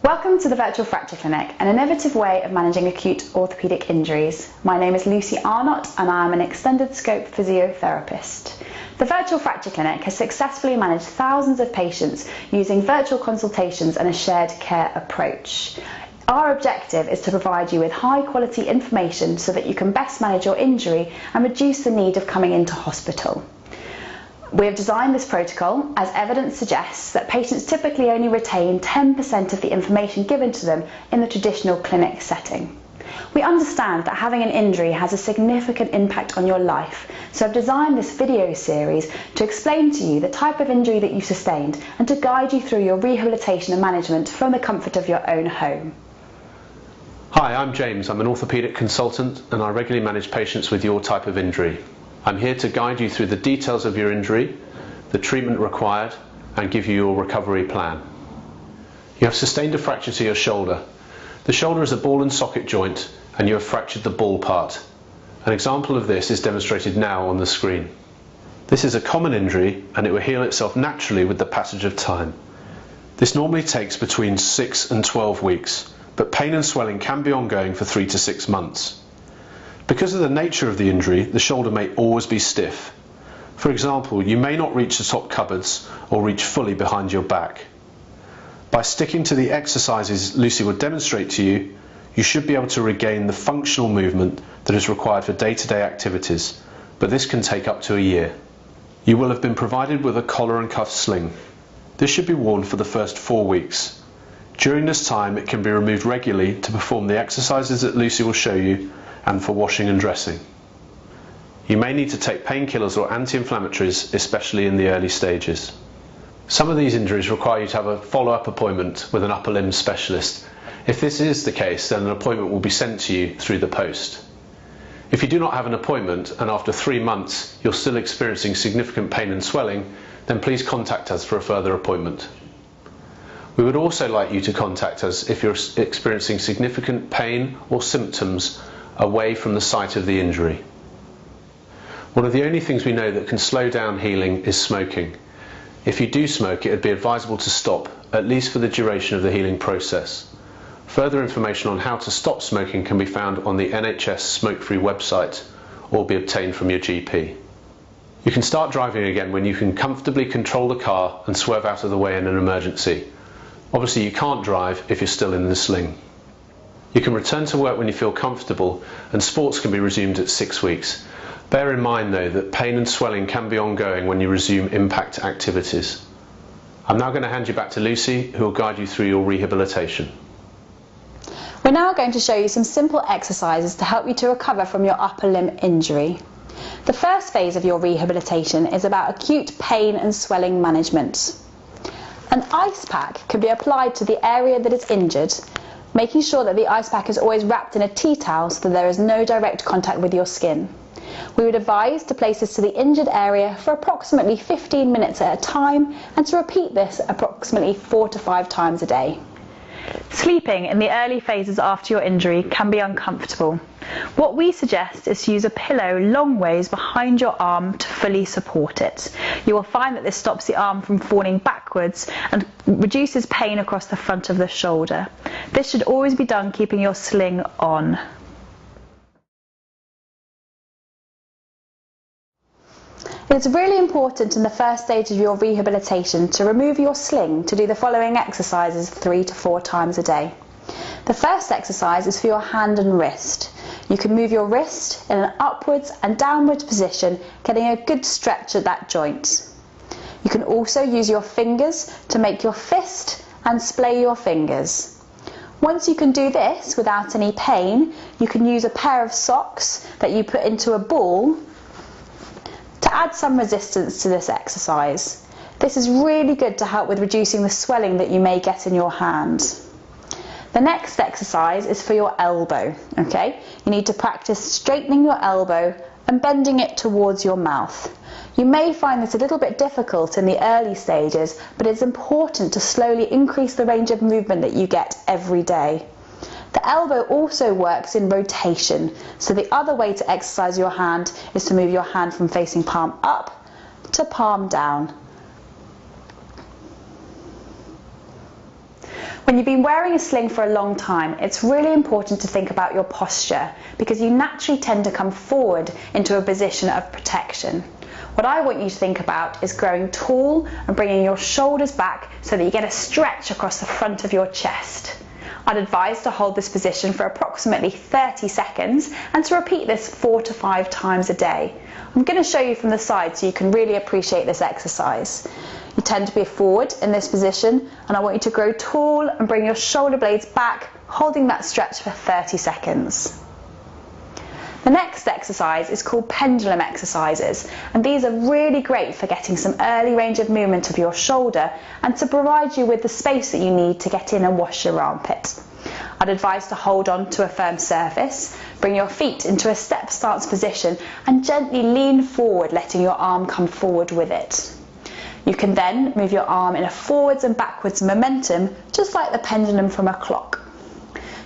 Welcome to the Virtual Fracture Clinic, an innovative way of managing acute orthopedic injuries. My name is Lucy Arnott and I am an extended scope physiotherapist. The Virtual Fracture Clinic has successfully managed thousands of patients using virtual consultations and a shared care approach. Our objective is to provide you with high quality information so that you can best manage your injury and reduce the need of coming into hospital. We have designed this protocol as evidence suggests that patients typically only retain 10% of the information given to them in the traditional clinic setting. We understand that having an injury has a significant impact on your life, so I've designed this video series to explain to you the type of injury that you sustained and to guide you through your rehabilitation and management from the comfort of your own home. Hi, I'm James. I'm an orthopedic consultant and I regularly manage patients with your type of injury. I'm here to guide you through the details of your injury, the treatment required, and give you your recovery plan. You have sustained a fracture to your shoulder. The shoulder is a ball and socket joint and you have fractured the ball part. An example of this is demonstrated now on the screen. This is a common injury and it will heal itself naturally with the passage of time. This normally takes between 6 and 12 weeks, but pain and swelling can be ongoing for 3 to 6 months. Because of the nature of the injury, the shoulder may always be stiff. For example, you may not reach the top cupboards or reach fully behind your back. By sticking to the exercises Lucy will demonstrate to you, you should be able to regain the functional movement that is required for day-to-day activities, but this can take up to a year. You will have been provided with a collar and cuff sling. This should be worn for the first 4 weeks. During this time, it can be removed regularly to perform the exercises that Lucy will show you and for washing and dressing. You may need to take painkillers or anti-inflammatories, especially in the early stages. Some of these injuries require you to have a follow-up appointment with an upper limb specialist. If this is the case, then an appointment will be sent to you through the post. If you do not have an appointment and after 3 months you're still experiencing significant pain and swelling, then please contact us for a further appointment. We would also like you to contact us if you're experiencing significant pain or symptoms away from the site of the injury. One of the only things we know that can slow down healing is smoking. If you do smoke, it would be advisable to stop, at least for the duration of the healing process. Further information on how to stop smoking can be found on the NHS smoke-free website or be obtained from your GP. You can start driving again when you can comfortably control the car and swerve out of the way in an emergency. Obviously you can't drive if you're still in the sling. You can return to work when you feel comfortable and sports can be resumed at 6 weeks. Bear in mind though that pain and swelling can be ongoing when you resume impact activities. I'm now going to hand you back to Lucy, who will guide you through your rehabilitation. We're now going to show you some simple exercises to help you to recover from your upper limb injury. The first phase of your rehabilitation is about acute pain and swelling management. An ice pack can be applied to the area that is injured, making sure that the ice pack is always wrapped in a tea towel so that there is no direct contact with your skin. We would advise to place this to the injured area for approximately 15 minutes at a time and to repeat this approximately 4 to 5 times a day. Sleeping in the early phases after your injury can be uncomfortable. What we suggest is to use a pillow long ways behind your arm to fully support it. You will find that this stops the arm from falling backwards and reduces pain across the front of the shoulder. This should always be done keeping your sling on. It's really important in the first stage of your rehabilitation to remove your sling to do the following exercises 3 to 4 times a day. The first exercise is for your hand and wrist. You can move your wrist in an upwards and downwards position, getting a good stretch at that joint. You can also use your fingers to make your fist and splay your fingers. Once you can do this without any pain, you can use a pair of socks that you put into a ball to add some resistance to this exercise. This is really good to help with reducing the swelling that you may get in your hand. The next exercise is for your elbow, okay? You need to practice straightening your elbow and bending it towards your mouth. You may find this a little bit difficult in the early stages, but it's important to slowly increase the range of movement that you get every day. The elbow also works in rotation, so the other way to exercise your hand is to move your hand from facing palm up to palm down. When you've been wearing a sling for a long time, it's really important to think about your posture because you naturally tend to come forward into a position of protection. What I want you to think about is growing tall and bringing your shoulders back so that you get a stretch across the front of your chest. I'd advise to hold this position for approximately 30 seconds and to repeat this 4 to 5 times a day. I'm going to show you from the side so you can really appreciate this exercise. You tend to be forward in this position, and I want you to grow tall and bring your shoulder blades back, holding that stretch for 30 seconds. The next exercise is called Pendulum Exercises, and these are really great for getting some early range of movement of your shoulder and to provide you with the space that you need to get in and wash your armpit. I'd advise to hold on to a firm surface, bring your feet into a step stance position and gently lean forward, letting your arm come forward with it. You can then move your arm in a forwards and backwards momentum, just like the pendulum from a clock.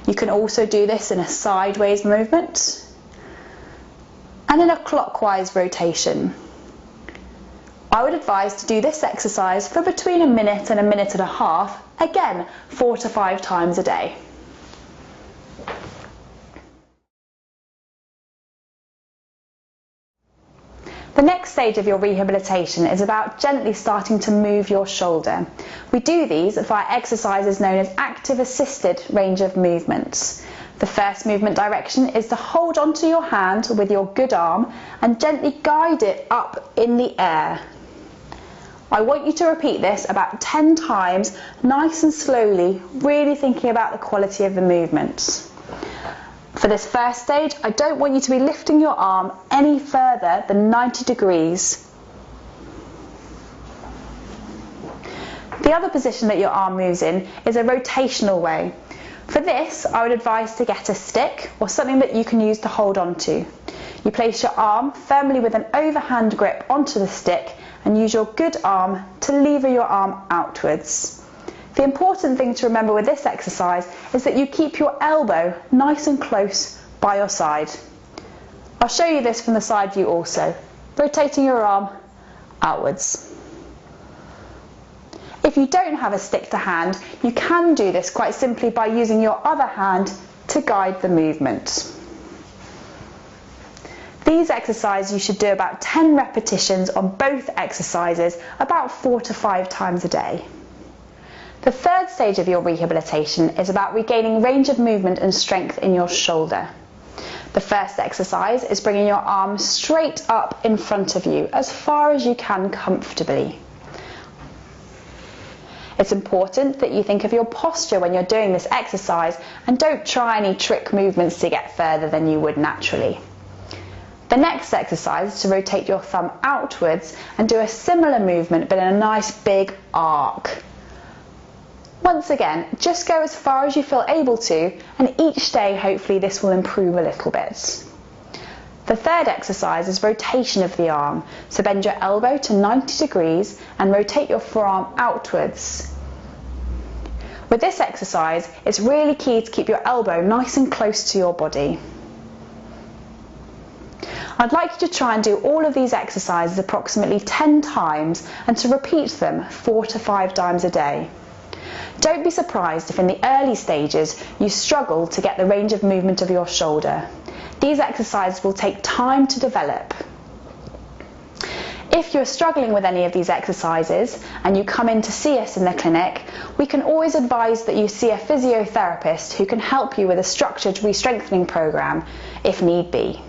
You can also do this in a sideways movement and in a clockwise rotation. I would advise to do this exercise for between a minute and a minute and a half, again 4 to 5 times a day. The next stage of your rehabilitation is about gently starting to move your shoulder. We do these via exercises known as active assisted range of movements. The first movement direction is to hold onto your hand with your good arm and gently guide it up in the air. I want you to repeat this about 10 times, nice and slowly, really thinking about the quality of the movement. For this first stage, I don't want you to be lifting your arm any further than 90 degrees. The other position that your arm moves in is a rotational way. For this, I would advise to get a stick or something that you can use to hold on to. You place your arm firmly with an overhand grip onto the stick and use your good arm to lever your arm outwards. The important thing to remember with this exercise is that you keep your elbow nice and close by your side. I'll show you this from the side view also, rotating your arm outwards. If you don't have a stick to hand, you can do this quite simply by using your other hand to guide the movement. These exercises you should do about 10 repetitions on both exercises, about 4 to 5 times a day. The third stage of your rehabilitation is about regaining range of movement and strength in your shoulder. The first exercise is bringing your arm straight up in front of you as far as you can comfortably. It's important that you think of your posture when you're doing this exercise and don't try any trick movements to get further than you would naturally. The next exercise is to rotate your thumb outwards and do a similar movement but in a nice big arc. Once again, just go as far as you feel able to, and each day hopefully this will improve a little bit. The third exercise is rotation of the arm, so bend your elbow to 90 degrees and rotate your forearm outwards. With this exercise, it's really key to keep your elbow nice and close to your body. I'd like you to try and do all of these exercises approximately 10 times and to repeat them 4 to 5 times a day. Don't be surprised if in the early stages you struggle to get the range of movement of your shoulder. These exercises will take time to develop. If you're struggling with any of these exercises and you come in to see us in the clinic, we can always advise that you see a physiotherapist who can help you with a structured re-strengthening program if need be.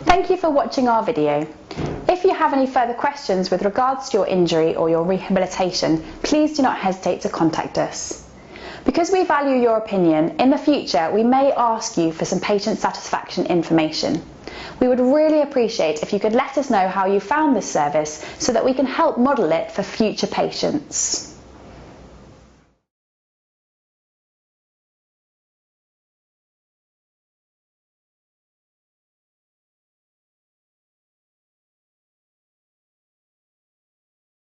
Thank you for watching our video. If you have any further questions with regards to your injury or your rehabilitation, please do not hesitate to contact us. Because we value your opinion, in the future we may ask you for some patient satisfaction information. We would really appreciate if you could let us know how you found this service so that we can help model it for future patients.